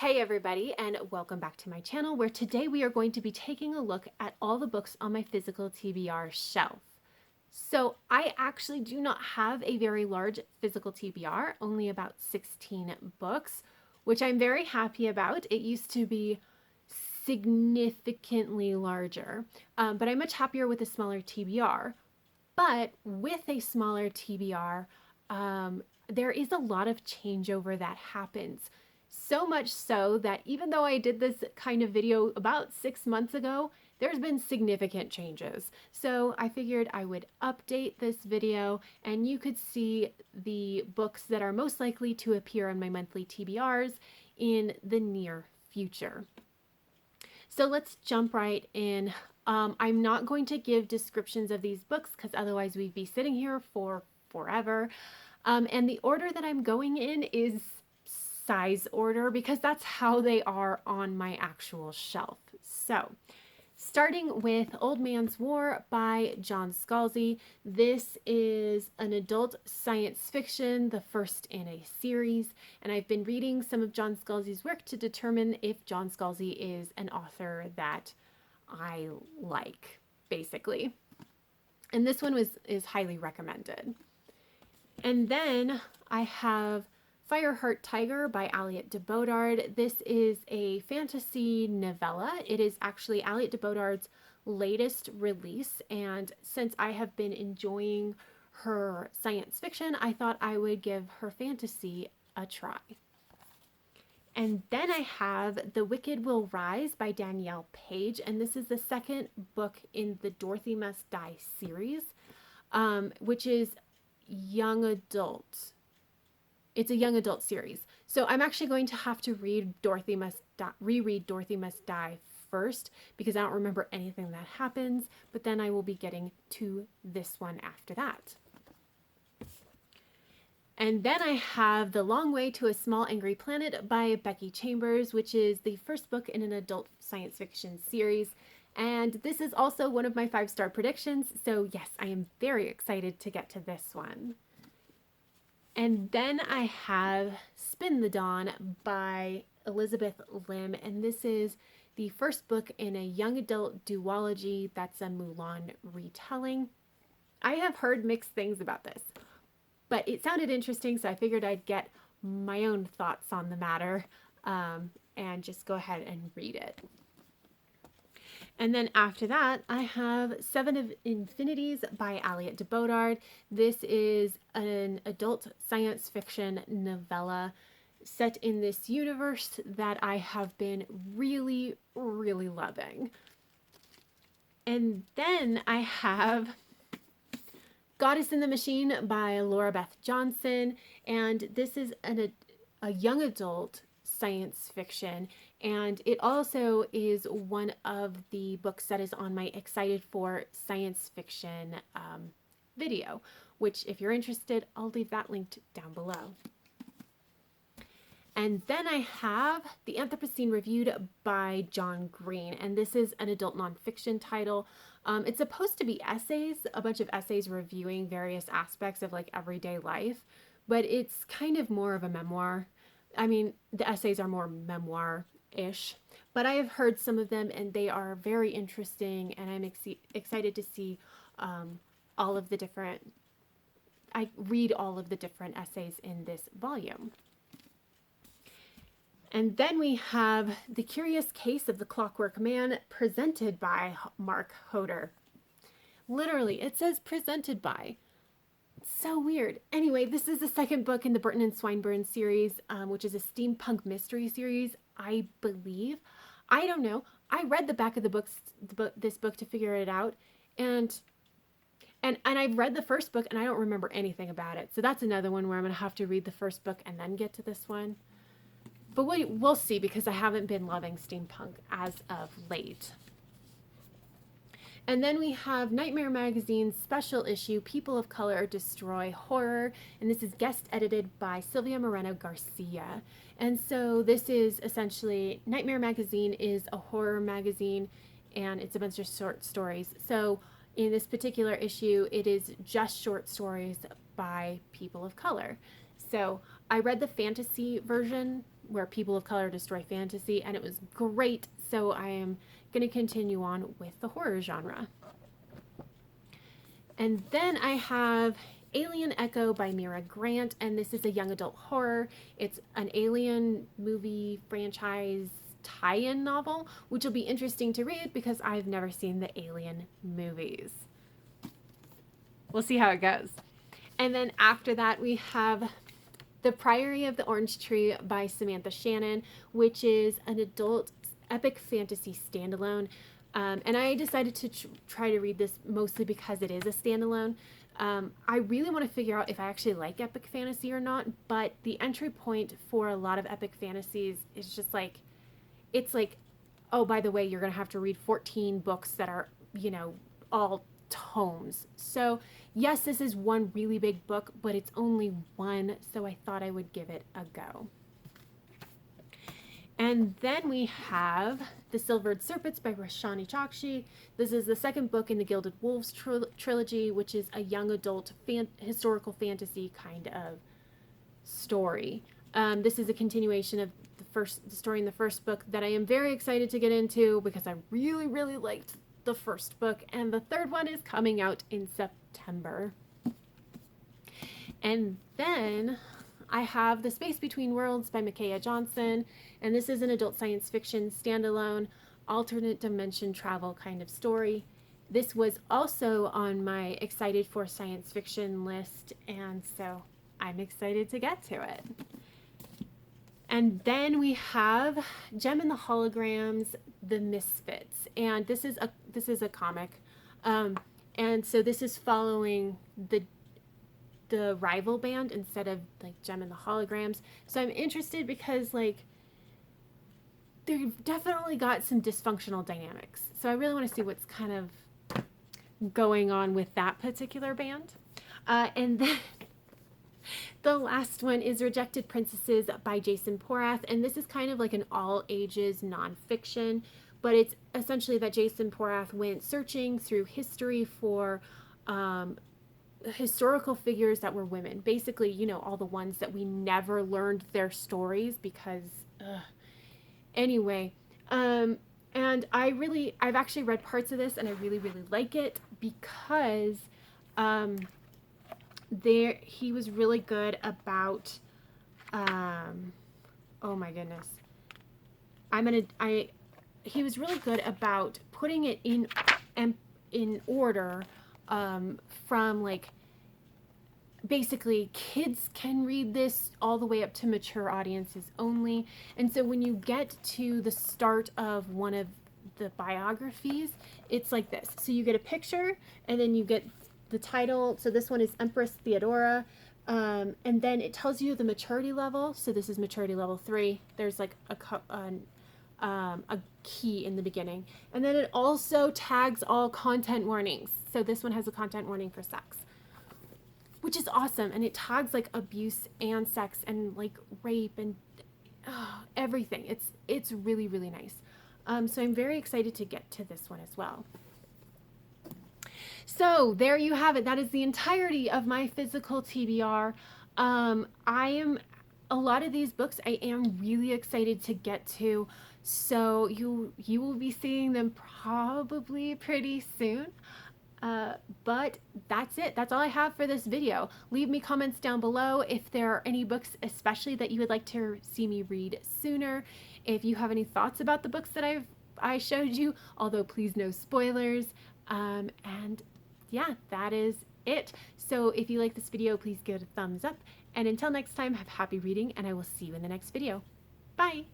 Hey everybody, and welcome back to my channel, where today we are going to be taking a look at all the books on my physical TBR shelf. So I actually do not have a very large physical TBR, only about 16 books, which I'm very happy about. It used to be significantly larger, but I'm much happier with a smaller TBR. But with a smaller TBR, there is a lot of changeover that happens. So much so that even though I did this kind of video about 6 months ago, there's been significant changes. So I figured I would update this video and you could see the books that are most likely to appear on my monthly TBRs in the near future. So let's jump right in. I'm not going to give descriptions of these books because otherwise we'd be sitting here for forever. And the order that I'm going in is size order because that's how they are on my actual shelf. So starting with Old Man's War by John Scalzi. This is an adult science fiction, the first in a series, and I've been reading some of John Scalzi's work to determine if John Scalzi is an author that I like, basically. And this one is highly recommended. And then I have Fireheart Tiger by Elliot de Beaudard. This is a fantasy novella. It is actually Elliot de Beaudard's latest release, and since I have been enjoying her science fiction, I thought I would give her fantasy a try. And then I have The Wicked Will Rise by Danielle Page, and this is the second book in the Dorothy Must Die series, which is young adult. It's a young adult series. So I'm actually going to have to reread Dorothy Must Die first because I don't remember anything that happens, but then I will be getting to this one after that. And then I have The Long Way to a Small Angry Planet by Becky Chambers, which is the first book in an adult science fiction series. And this is also one of my 5-star predictions. So yes, I am very excited to get to this one. And then I have Spin the Dawn by Elizabeth Lim, and this is the first book in a young adult duology that's a Mulan retelling. I have heard mixed things about this, but it sounded interesting, so I figured I'd get my own thoughts on the matter and just go ahead and read it. And then after that, I have Seven of Infinities by Elliot de Beaudard. This is an adult science fiction novella set in this universe that I have been really, really loving. And then I have Goddess in the Machine by Laura Beth Johnson. And this is a young adult science fiction, and it also is one of the books that is on my excited for science fiction video, which if you're interested, I'll leave that linked down below. And then I have The Anthropocene Reviewed by John Green, and this is an adult nonfiction title. It's supposed to be essays, a bunch of essays reviewing various aspects of like everyday life, but it's kind of more of a memoir. I mean, the essays are more memoir-ish, but I have heard some of them and they are very interesting, and I'm excited to see all of the different, I read all of the different essays in this volume. And then we have The Curious Case of the Clockwork Man, presented by Mark Hodor. Literally, it says presented by. So weird. Anyway, this is the second book in the Burton and Swinburne series, which is a steampunk mystery series, I believe. I don't know. I read the back of this book to figure it out, and I've read the first book and I don't remember anything about it. So that's another one where I'm gonna have to read the first book and then get to this one. But we'll see, because I haven't been loving steampunk as of late. And then we have Nightmare Magazine's special issue, People of Color Destroy Horror. And this is guest edited by Sylvia Moreno Garcia. And so this is essentially, Nightmare Magazine is a horror magazine, and it's a bunch of short stories. So in this particular issue, it is just short stories by people of color. So I read the fantasy version where people of color destroy fantasy, and it was great. So I am going to continue on with the horror genre. And then I have Alien Echo by Mira Grant, and this is a young adult horror. It's an Alien movie franchise tie-in novel, which will be interesting to read because I've never seen the Alien movies. We'll see how it goes. And then after that, we have The Priory of the Orange Tree by Samantha Shannon, which is an adult epic fantasy standalone. And I decided to try to read this mostly because it is a standalone. I really want to figure out if I actually like epic fantasy or not, but the entry point for a lot of epic fantasies is just like, it's like, oh, by the way, you're going to have to read 14 books that are, you know, all tomes. So yes, this is one really big book, but it's only one, so I thought I would give it a go. And then we have The Silvered Serpents by Roshani Chokshi. This is the second book in the Gilded Wolves trilogy, which is a young adult historical fantasy kind of story. This is a continuation of the story in the first book that I am very excited to get into because I really, really liked the first book, and the third one is coming out in September. And then I have The Space Between Worlds by Michaela Johnson, and this is an adult science fiction standalone alternate dimension travel kind of story. This was also on my excited for science fiction list, and so I'm excited to get to it. And then we have Gem and the Holograms, The Misfits, and this is a comic, and so this is following the rival band instead of like Gem and the Holograms. So I'm interested because like they've definitely got some dysfunctional dynamics. So I really want to see what's kind of going on with that particular band. And then the last one is Rejected Princesses by Jason Porras, and this is kind of like an all ages nonfiction, but it's essentially that Jason Porras went searching through history for historical figures that were women. Basically, you know, all the ones that we never learned their stories because, anyway. And I've actually read parts of this and I really, really like it because he was really good about, oh my goodness. He was really good about putting it in order, from like, basically kids can read this all the way up to mature audiences only. And so when you get to the start of one of the biographies, it's like this. So you get a picture and then you get the title. So this one is Empress Theodora. And then it tells you the maturity level. So this is maturity level 3. There's like a key in the beginning. And then it also tags all content warnings. So this one has a content warning for sex, which is awesome. And it tags like abuse and sex and like rape and everything. It's really, really nice. So I'm very excited to get to this one as well. So there you have it. That is the entirety of my physical TBR. A lot of these books I am really excited to get to. So you will be seeing them probably pretty soon. But that's it. That's all I have for this video. Leave me comments down below if there are any books especially that you would like to see me read sooner. If you have any thoughts about the books that I showed you, although please no spoilers. And yeah, that is it. So if you like this video, please give it a thumbs up. And until next time, have happy reading, and I will see you in the next video. Bye!